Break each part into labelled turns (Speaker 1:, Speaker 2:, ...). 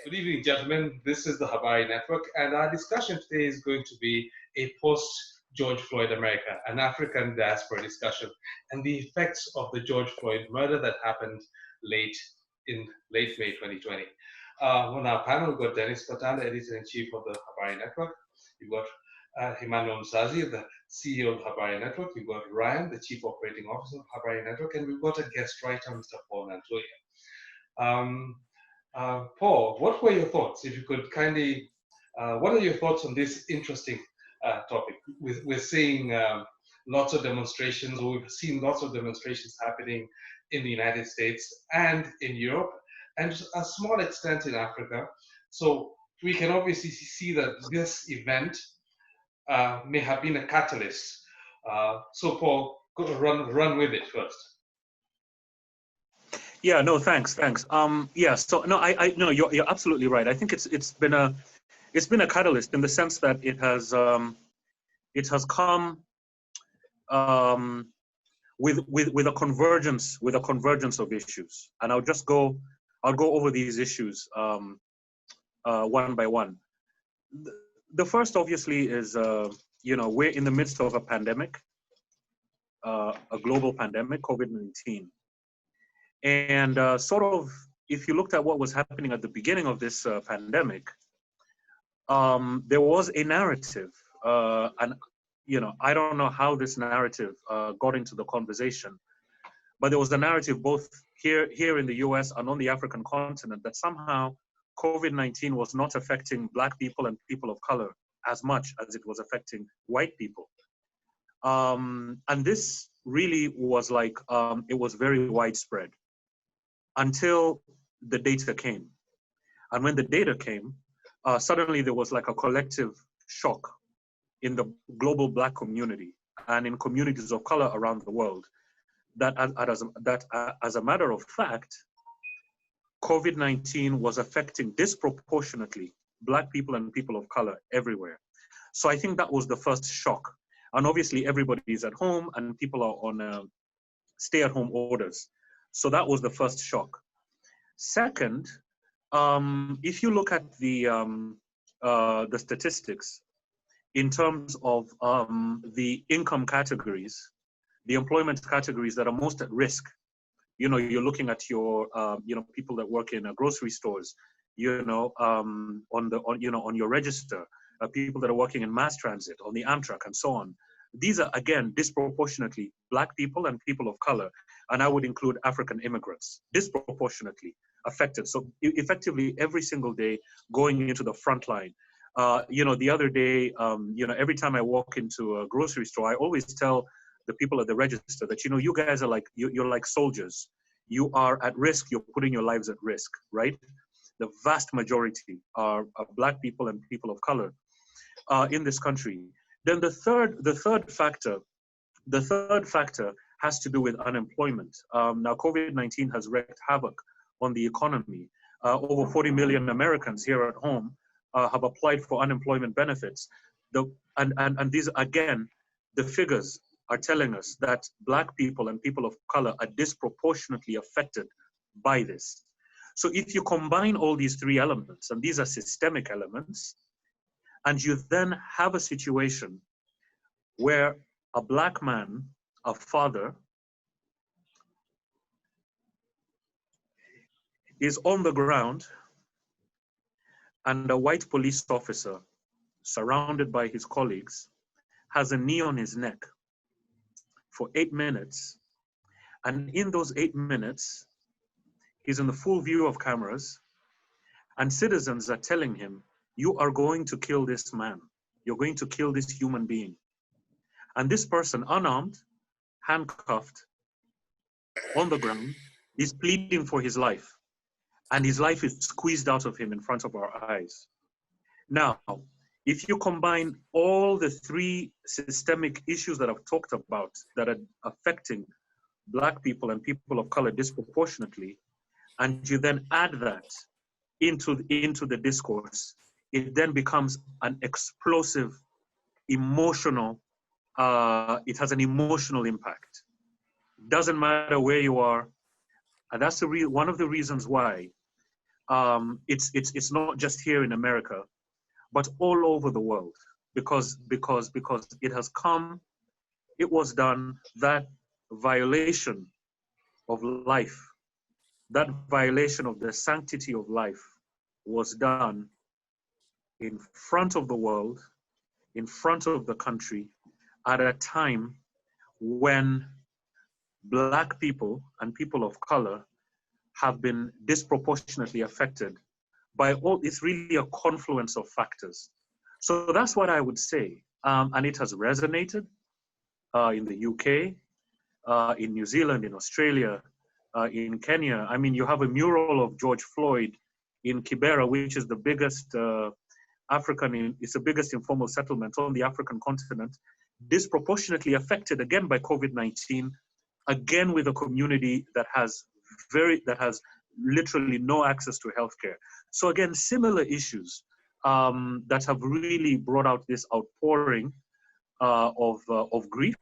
Speaker 1: Good evening, gentlemen. This is the Habari Network, and our discussion today is going to be a post-George Floyd America, an African diaspora discussion, and the effects of the George Floyd murder that happened late May 2020. On our panel, we've got Dennis Patanda, editor-in-chief of the Habari Network. We've got Emmanuel Msazi, the CEO of Habari Network. We've got Ryan, the chief operating officer of Habari Network, and we've got a guest writer, Mr. Paul Nantuya. Paul, what were your thoughts? If you could kindly, what are your thoughts on this interesting topic? We're seeing lots of demonstrations, or we've seen lots of demonstrations happening in the United States and in Europe, and to a small extent in Africa. So we can obviously see that this event may have been a catalyst. So Paul, run with it first.
Speaker 2: Yeah, no, thanks. Yeah, so no, I no, you're absolutely right. I think it's been a catalyst in the sense that it has come with a convergence of issues, and I'll go over these issues one by one. The first, obviously, is we're in the midst of a pandemic, a global pandemic, COVID-19. And sort of, if you looked at what was happening at the beginning of this pandemic, there was a narrative, and I don't know how this narrative got into the conversation, but there was a narrative both here in the U.S. and on the African continent that somehow COVID-19 was not affecting Black people and people of color as much as it was affecting white people, and this really was like it was very widespread. Until the data came. And when the data came, suddenly there was like a collective shock in the global Black community and in communities of color around the world that as a matter of fact, COVID-19 was affecting disproportionately Black people and people of color everywhere. So I think that was the first shock. And obviously everybody is at home and people are on stay-at-home orders. So that was the first shock. Second, if you look at the statistics in terms of the income categories, the employment categories that are most at risk, you're looking at your people that work in grocery stores, on your register, people that are working in mass transit, on the Amtrak, and so on. These are, again, disproportionately Black people and people of color, and I would include African immigrants, disproportionately affected. So effectively, every single day going into the front line. The other day, every time I walk into a grocery store, I always tell the people at the register that, you guys are like, you're like soldiers. You are at risk, you're putting your lives at risk, right? The vast majority are Black people and people of color in this country. Then the third factor has to do with unemployment. Now, COVID-19 has wreaked havoc on the economy. Over 40 million Americans here at home have applied for unemployment benefits. And these, again, the figures are telling us that Black people and people of color are disproportionately affected by this. So if you combine all these three elements, and these are systemic elements, and you then have a situation where a Black man, a father, is on the ground and a white police officer, surrounded by his colleagues, has a knee on his neck for 8 minutes. And in those 8 minutes, he's in the full view of cameras, and citizens are telling him, you are going to kill this man. You're going to kill this human being. And this person, unarmed, handcuffed, on the ground, is pleading for his life. And his life is squeezed out of him in front of our eyes. Now, if you combine all the three systemic issues that I've talked about that are affecting Black people and people of color disproportionately, and you then add that into the discourse, it then becomes an explosive, emotional, it has an emotional impact. Doesn't matter where you are. And that's one of the reasons why it's not just here in America, but all over the world, because it has come, it was done, that violation of life, that violation of the sanctity of life was done in front of the world, in front of the country, at a time when Black people and people of color have been disproportionately affected by all. It's really a confluence of factors. So that's what I would say. And it has resonated in the UK, in New Zealand, in Australia, in Kenya. I mean, you have a mural of George Floyd in Kibera, which is the biggest it's the biggest informal settlement on the African continent, disproportionately affected again by COVID-19, again with a community that has literally no access to healthcare. So again, similar issues that have really brought out this outpouring of grief,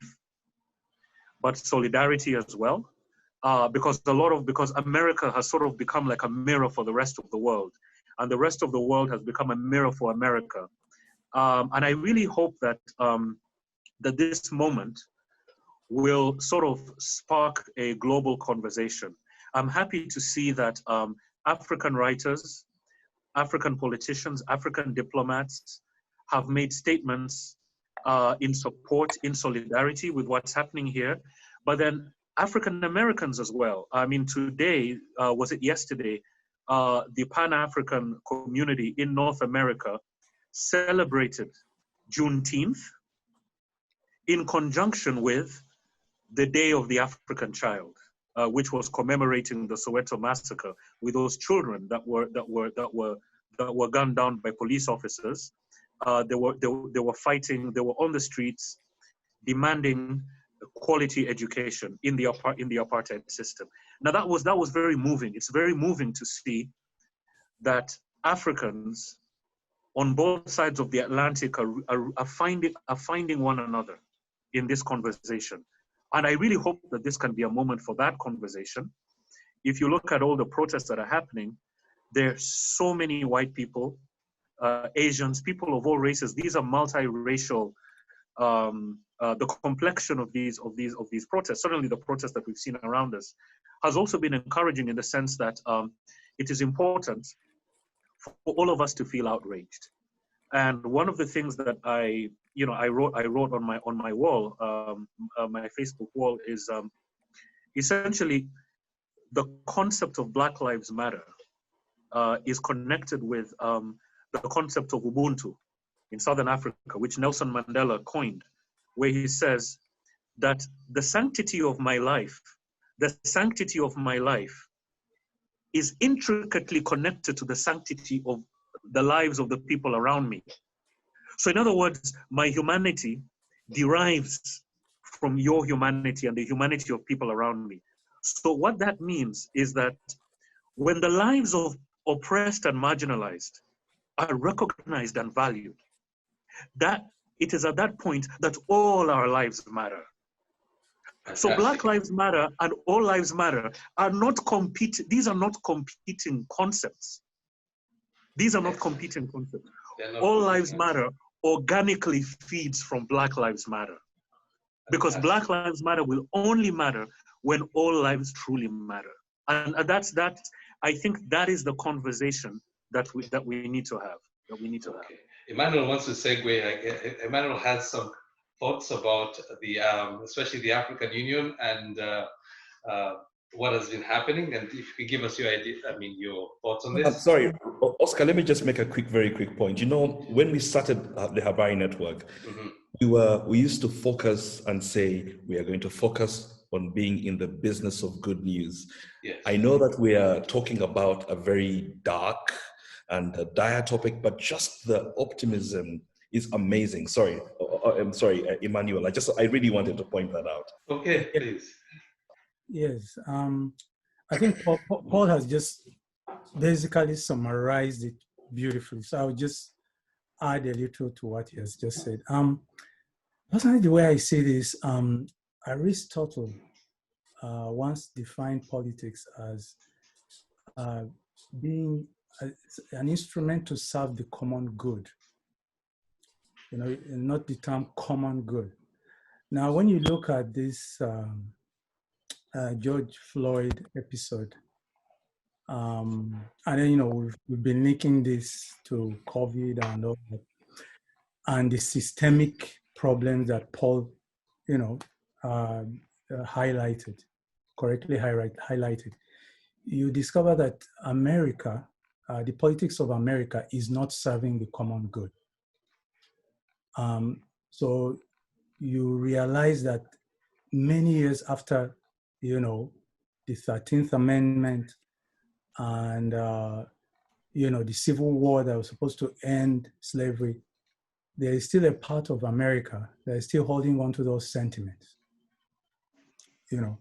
Speaker 2: but solidarity as well, because America has sort of become like a mirror for the rest of the world, and the rest of the world has become a mirror for America. And I really hope that that this moment will sort of spark a global conversation. I'm happy to see that African writers, African politicians, African diplomats have made statements in support, in solidarity with what's happening here. But then African Americans as well. I mean, today, was it yesterday, the Pan-African community in North America celebrated Juneteenth in conjunction with the Day of the African Child, which was commemorating the Soweto massacre with those children that were gunned down by police officers. They were fighting. They were on the streets, demanding quality education in the apartheid system. Now that was very moving. It's very moving to see that Africans on both sides of the Atlantic are finding one another in this conversation. And I really hope that this can be a moment for that conversation. If you look at all the protests that are happening, there's so many white people, Asians, people of all races. These are multiracial. The complexion of these protests, certainly the protests that we've seen around us, has also been encouraging in the sense that it is important for all of us to feel outraged. And one of the things that I wrote on my wall, my Facebook wall, is essentially the concept of Black Lives Matter is connected with the concept of Ubuntu in Southern Africa, which Nelson Mandela coined, where he says that the sanctity of my life is intricately connected to the sanctity of the lives of the people around me. So in other words, my humanity derives from your humanity and the humanity of people around me. So what that means is that when the lives of oppressed and marginalized are recognized and valued, that it is at that point that all our lives matter. Fantastic. So Black Lives Matter and All Lives Matter are not these are not competing concepts. These are not competing concepts. All Lives Matter organically feeds from Black Lives Matter. Because Black Lives Matter will only matter when all lives truly matter. And that's I think that is the conversation that we need to have.
Speaker 1: Okay. Emmanuel wants to segue. Emmanuel has some thoughts about the, especially the African Union and what has been happening. And if you could give us your idea, your thoughts on this.
Speaker 3: I'm sorry, Oscar, let me just make a very quick point. You know, when we started the Habari Network, we used to focus and say, we are going to focus on being in the business of good news.
Speaker 1: Yes.
Speaker 3: I know that we are talking about a very dark and a dire topic, but just the optimism is amazing. Sorry, I'm sorry, Emmanuel. I really wanted to point that out.
Speaker 1: Okay, please.
Speaker 4: Yes, I think Paul has just basically summarized it beautifully. So I'll just add a little to what he has just said. Personally, the way I see this, Aristotle once defined politics as being an instrument to serve the common good. You know, not the term common good. Now, when you look at this George Floyd episode, and then, you know, we've been linking this to COVID and all that, and the systemic problems that Paul, you know, highlighted, correctly highlighted. You discover that America, the politics of America is not serving the common good. So you realize that many years after, you know, the 13th Amendment and, you know, the Civil War that was supposed to end slavery, there is still a part of America that is still holding on to those sentiments, you know.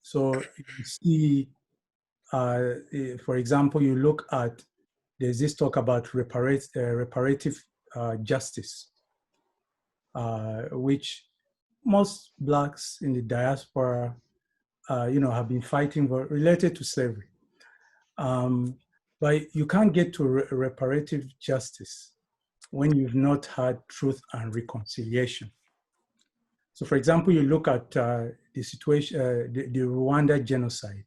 Speaker 4: So you see, for example, you look at, there's this talk about reparative justice, which most Blacks in the diaspora, you know, have been fighting for, related to slavery. But you can't get to reparative justice when you've not had truth and reconciliation. So, for example, you look at the situation, the Rwanda genocide.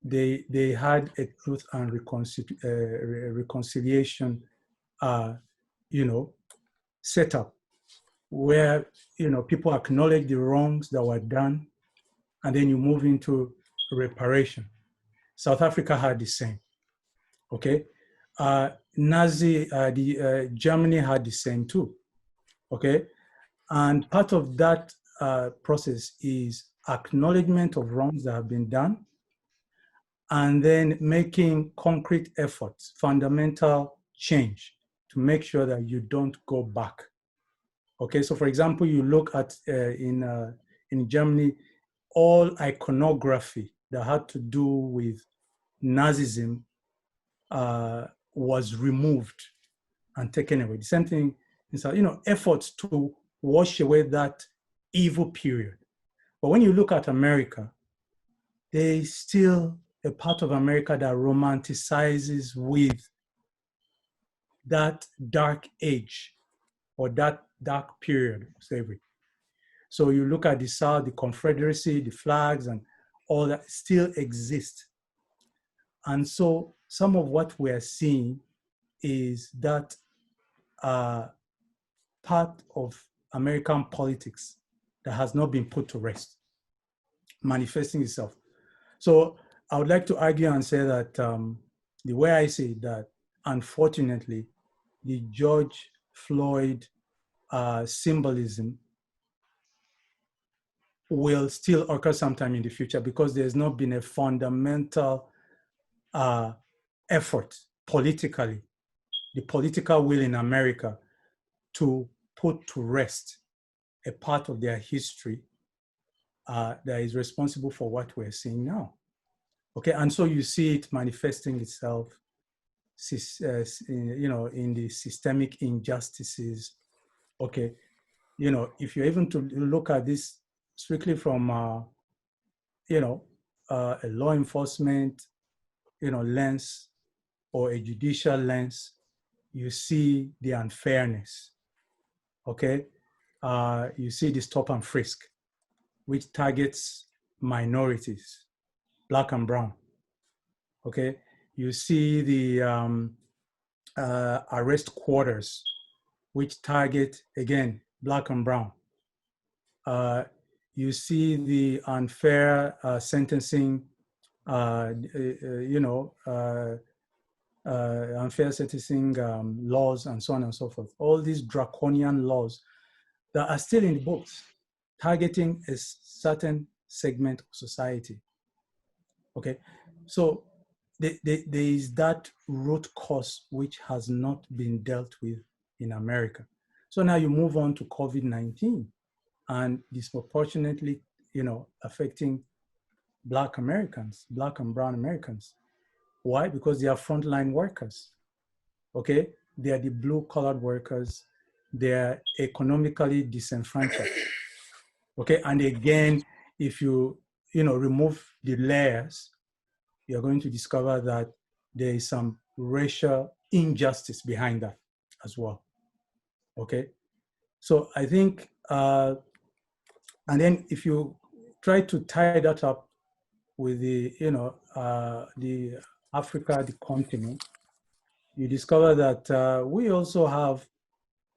Speaker 4: They had a truth and reconciliation, you know, set up where, you know, people acknowledge the wrongs that were done, and then you move into reparation. South Africa had the same. Okay, Germany had the same too. Okay, and part of that process is acknowledgement of wrongs that have been done, and then making concrete efforts, fundamental change to make sure that you don't go back. Okay, so for example, you look at in Germany, all iconography that had to do with Nazism was removed and taken away. The same thing is, you know, efforts to wash away that evil period. But when you look at America, there is still a part of America that romanticizes with that dark age or that dark period of slavery. So you look at the South, the Confederacy, the flags, and all that still exist. And so some of what we're seeing is that part of American politics that has not been put to rest, manifesting itself. So I would like to argue and say that the way I see it, that unfortunately, the George Floyd symbolism will still occur sometime in the future because there's not been a fundamental effort politically, the political will in America to put to rest a part of their history that is responsible for what we're seeing now. Okay, and so you see it manifesting itself, you know, in the systemic injustices. Okay, you know, if you're even to look at this strictly from, you know, a law enforcement, you know, lens or a judicial lens, you see the unfairness. Okay, you see the stop and frisk, which targets minorities, Black and brown. Okay, you see the arrest quarters, which target, again, Black and brown. You see the unfair sentencing, you know, unfair sentencing laws and so on and so forth. All these draconian laws that are still in the books, targeting a certain segment of society. Okay, so there is that root cause which has not been dealt with in America. So now you move on to COVID-19 and disproportionately, you know, affecting Black Americans, Black and brown Americans. Why? Because they are frontline workers. Okay, they are the blue-collared workers. They are economically disenfranchised. Okay, and again, if you know, remove the layers, you're going to discover that there is some racial injustice behind that as well. Okay, so I think, and then if you try to tie that up with the, the Africa, the continent, you discover that we also have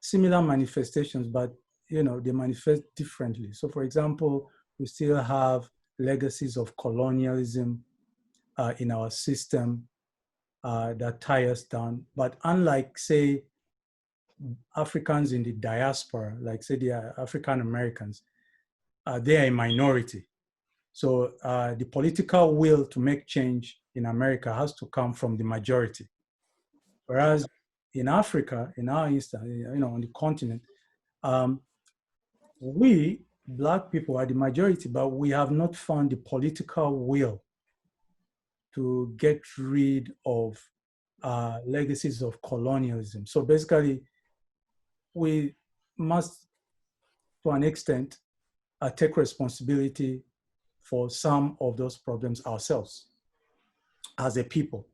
Speaker 4: similar manifestations, but they manifest differently. So, for example, we still have legacies of colonialism in our system that tie us down. But unlike, say, Africans in the diaspora, like say the African Americans, they are a minority. So the political will to make change in America has to come from the majority. Whereas in Africa, in our instance, on the continent, we, Black people, are the majority, but we have not found the political will to get rid of legacies of colonialism. So basically, we must, to an extent, take responsibility for some of those problems ourselves as a people,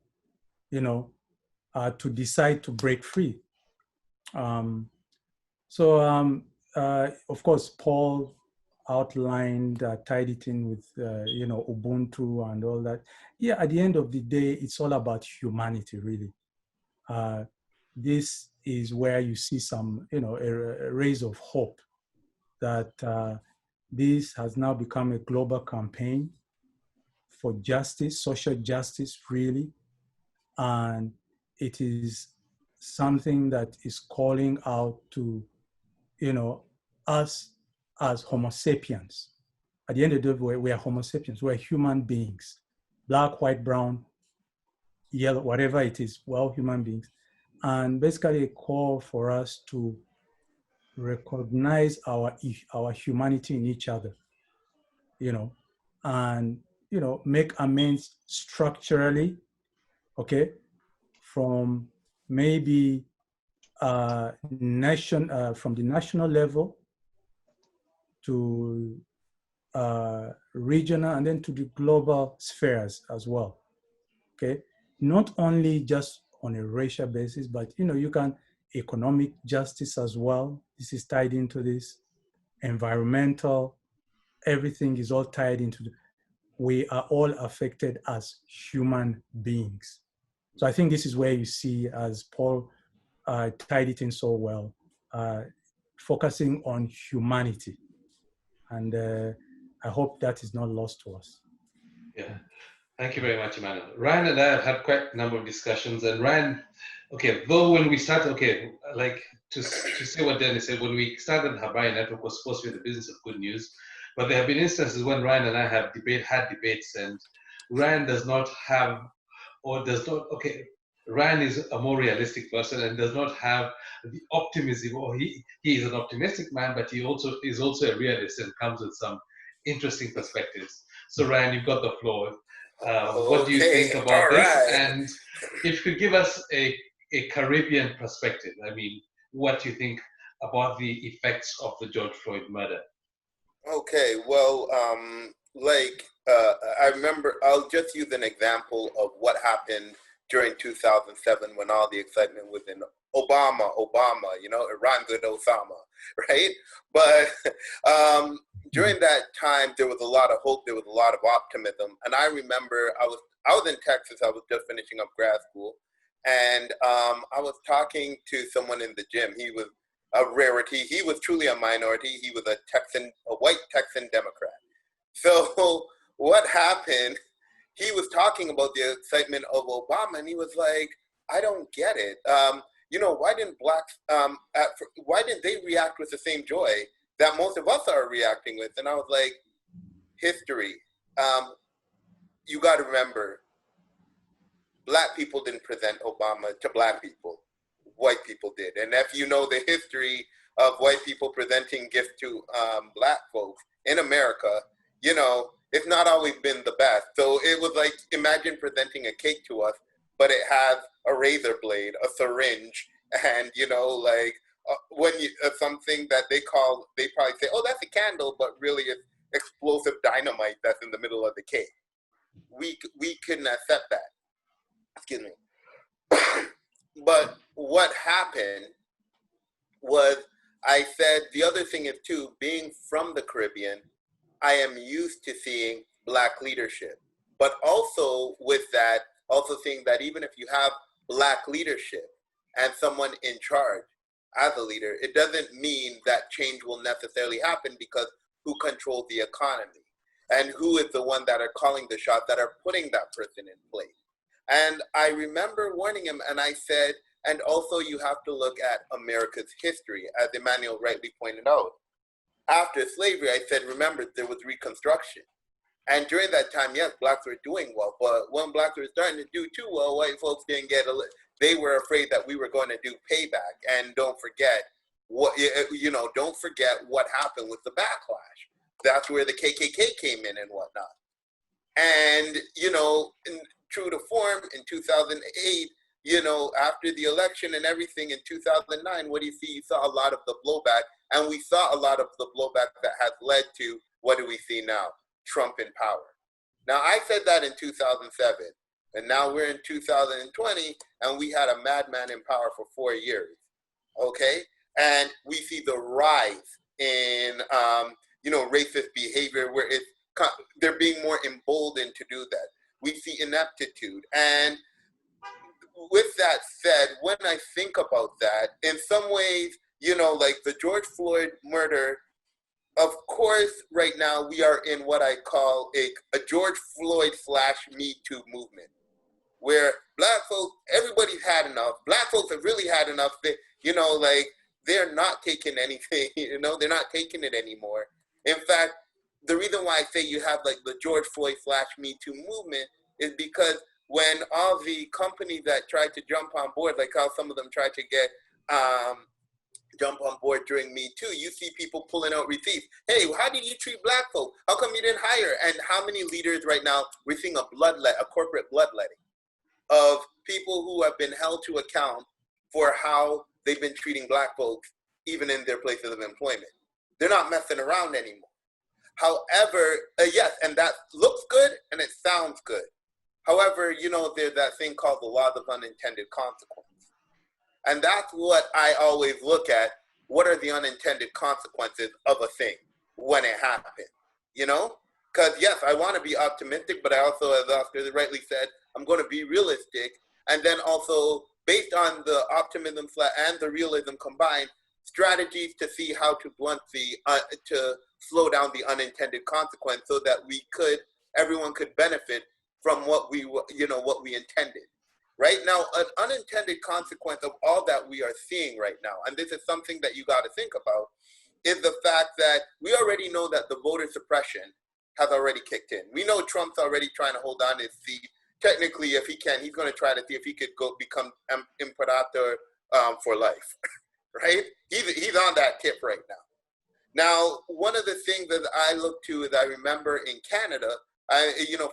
Speaker 4: to decide to break free. Of course, Paul outlined, tied it in with, Ubuntu and all that. Yeah, at the end of the day, it's all about humanity, really. This is where you see some, a rays of hope that this has now become a global campaign for justice, social justice, really. And it is something that is calling out to, us as Homo sapiens. At the end of the day, we are Homo sapiens, we're human beings. Black, white, brown, yellow, whatever it is, we're all human beings. And basically a call for us to recognize our humanity in each other, and, make amends structurally, okay, from maybe from the national level to regional and then to the global spheres as well, okay? Not only just on a racial basis, but, you can economic justice as well. This is tied into this. Environmental, everything is all tied into we are all affected as human beings. So I think this is where you see, as Paul tied it in so well, focusing on humanity. And I hope that is not lost to us.
Speaker 1: Yeah. Thank you very much, Emmanuel. Ryan and I have had quite a number of discussions, and Ryan, okay, though when we started, okay, like to say what Dennis said, when we started the Habari Network was supposed to be the business of good news, but there have been instances when Ryan and I have had debates, and Ryan does not have, or does not, okay, Ryan is a more realistic person and does not have the optimism, or he is an optimistic man, but he also is also a realist and comes with some interesting perspectives. So Ryan, you've got the floor. What do you think about this?
Speaker 5: Right.
Speaker 1: And if you could give us a Caribbean perspective, I mean, what do you think about the effects of the George Floyd murder?
Speaker 5: Okay, well, I remember, I'll just use an example of what happened during 2007 when all the excitement was in Obama, it rhymes with Osama, right? But during that time, there was a lot of hope, there was a lot of optimism. And I remember I was in Texas, I was just finishing up grad school, and I was talking to someone in the gym. He was a rarity. He was truly a minority. He was a white Texan Democrat. So what happened, he was talking about the excitement of Obama, and he was like, I don't get it. Why didn't blacks, why didn't they react with the same joy that most of us are reacting with? And I was like, history. You got to remember, black people didn't present Obama to black people. White people did. And if you know the history of white people presenting gifts to black folks in America, it's not always been the best. So it was like, imagine presenting a cake to us, but it has a razor blade, a syringe, and when something that they probably say, oh, that's a candle, but really it's explosive dynamite that's in the middle of the cake. we couldn't accept that. Excuse me. But what happened was, I said, the other thing is too, being from the Caribbean, I am used to seeing Black leadership, but also with that, also seeing that even if you have Black leadership and someone in charge as a leader, it doesn't mean that change will necessarily happen, because who controls the economy and who is the one that are calling the shots, that are putting that person in place. And I remember warning him, and I said, and also you have to look at America's history, as Emmanuel rightly pointed out. After slavery, I said, remember, there was Reconstruction. And during that time, yes, Blacks were doing well, but when Blacks were starting to do too well, white folks didn't get they were afraid that we were going to do payback. And don't forget don't forget what happened with the backlash. That's where the KKK came in and whatnot. And, true to form, in 2008, after the election and everything in 2009, what do you see? You saw a lot of the blowback, and we saw a lot of the blowback that has led to, what do we see now? Trump in power. Now, I said that in 2007, and now we're in 2020, and we had a madman in power for 4 years, okay? And we see the rise in, racist behavior, where they're being more emboldened to do that. We see ineptitude. And with that said, when I think about that, in some ways, like the George Floyd murder, of course, right now we are in what I call a George Floyd / Me Too movement, where Black folks, everybody's had enough. Black folks have really had enough. They're not taking anything, they're not taking it anymore. In fact, the reason why I say you have like the George Floyd / Me Too movement is because when all the companies that tried to jump on board, like how some of them tried to get jump on board during Me Too, you see people pulling out receipts. Hey, how did you treat Black folk? How come you didn't hire? And how many leaders right now, we're seeing a corporate bloodletting of people who have been held to account for how they've been treating Black folks, even in their places of employment. They're not messing around anymore. However, yes, and that looks good and it sounds good. However, there's that thing called the laws of unintended consequence. And that's what I always look at. What are the unintended consequences of a thing when it happens? Because yes, I want to be optimistic, but I also, as Oscar rightly said, I'm going to be realistic. And then also, based on the optimism and the realism combined, strategies to see how to blunt to slow down the unintended consequence, so that everyone could benefit from what we intended. Right now, an unintended consequence of all that we are seeing right now, and this is something that you got to think about, is the fact that we already know that the voter suppression has already kicked in. We know Trump's already trying to hold on his seat. Technically, if he can, he's going to try to see if he could become imperator for life, right? He's on that tip right now. Now, one of the things that I look to is I remember in Canada,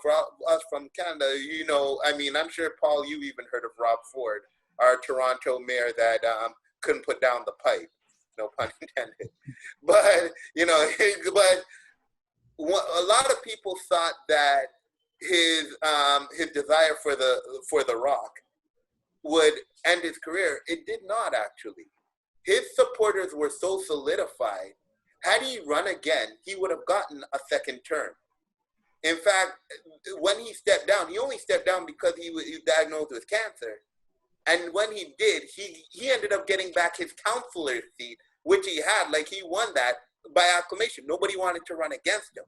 Speaker 5: for us from Canada, I'm sure, Paul, you even heard of Rob Ford, our Toronto mayor that couldn't put down the pipe, no pun intended. But, but a lot of people thought that his desire for the Rock would end his career. It did not, actually. His supporters were so solidified. Had he run again, he would have gotten a second term. In fact, when he stepped down, he only stepped down because he was diagnosed with cancer. And when he did, he ended up getting back his councillor seat, which he had, like he won that by acclamation. Nobody wanted to run against him.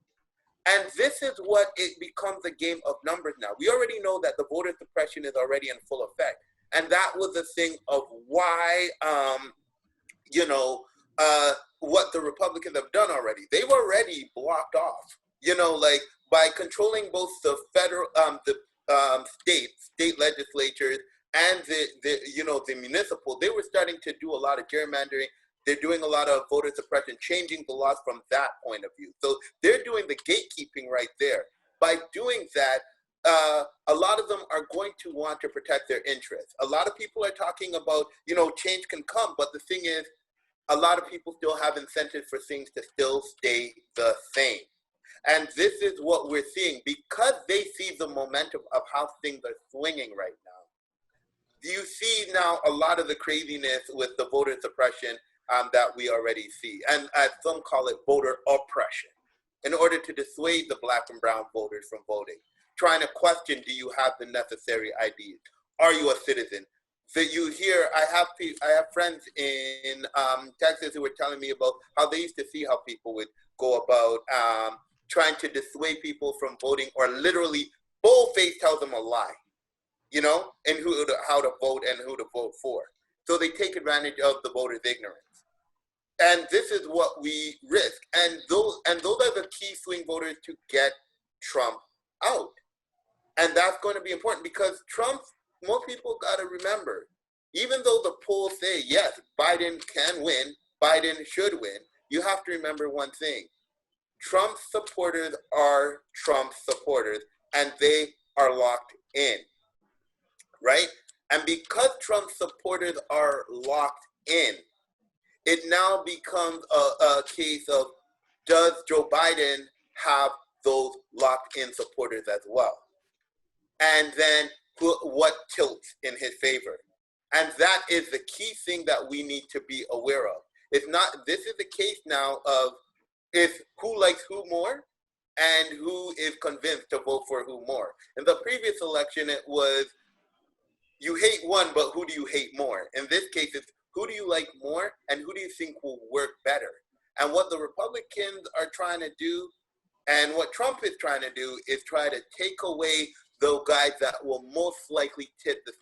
Speaker 5: And this is what it becomes a game of numbers now. We already know that the voter suppression is already in full effect. And that was the thing of why, what the Republicans have done already. They've already blocked off, by controlling both the federal, state legislatures and the municipal. They were starting to do a lot of gerrymandering. They're doing a lot of voter suppression, changing the laws from that point of view. So they're doing the gatekeeping right there. By doing that, a lot of them are going to want to protect their interests. A lot of people are talking about, change can come, but the thing is, a lot of people still have incentives for things to still stay the same. And this is what we're seeing because they see the momentum of how things are swinging right now. You see now a lot of the craziness with the voter suppression that we already see. And as some call it, voter oppression, in order to dissuade the Black and brown voters from voting. Trying to question, do you have the necessary IDs? Are you a citizen? So you hear, I have friends in Texas who were telling me about how they used to see how people would go about trying to dissuade people from voting, or literally boldface tell them a lie, you know, and how to vote and who to vote for. So they take advantage of the voters' ignorance. And this is what we risk. And those are the key swing voters to get Trump out. And that's going to be important because Trump, most people got to remember, even though the polls say, yes, Biden can win, Biden should win, you have to remember one thing. Trump supporters are Trump supporters, and they are locked in, right? And because Trump supporters are locked in, it now becomes a case of, does Joe Biden have those locked-in supporters as well? And then what tilts in his favor? And that is the key thing that we need to be aware of. It's not, this is the case now of it's who likes who more and who is convinced to vote for who more. In the previous election, it was you hate one, but who do you hate more? In this case, it's who do you like more and who do you think will work better? And what the Republicans are trying to do and what Trump is trying to do is try to take away those guys that will most likely tip the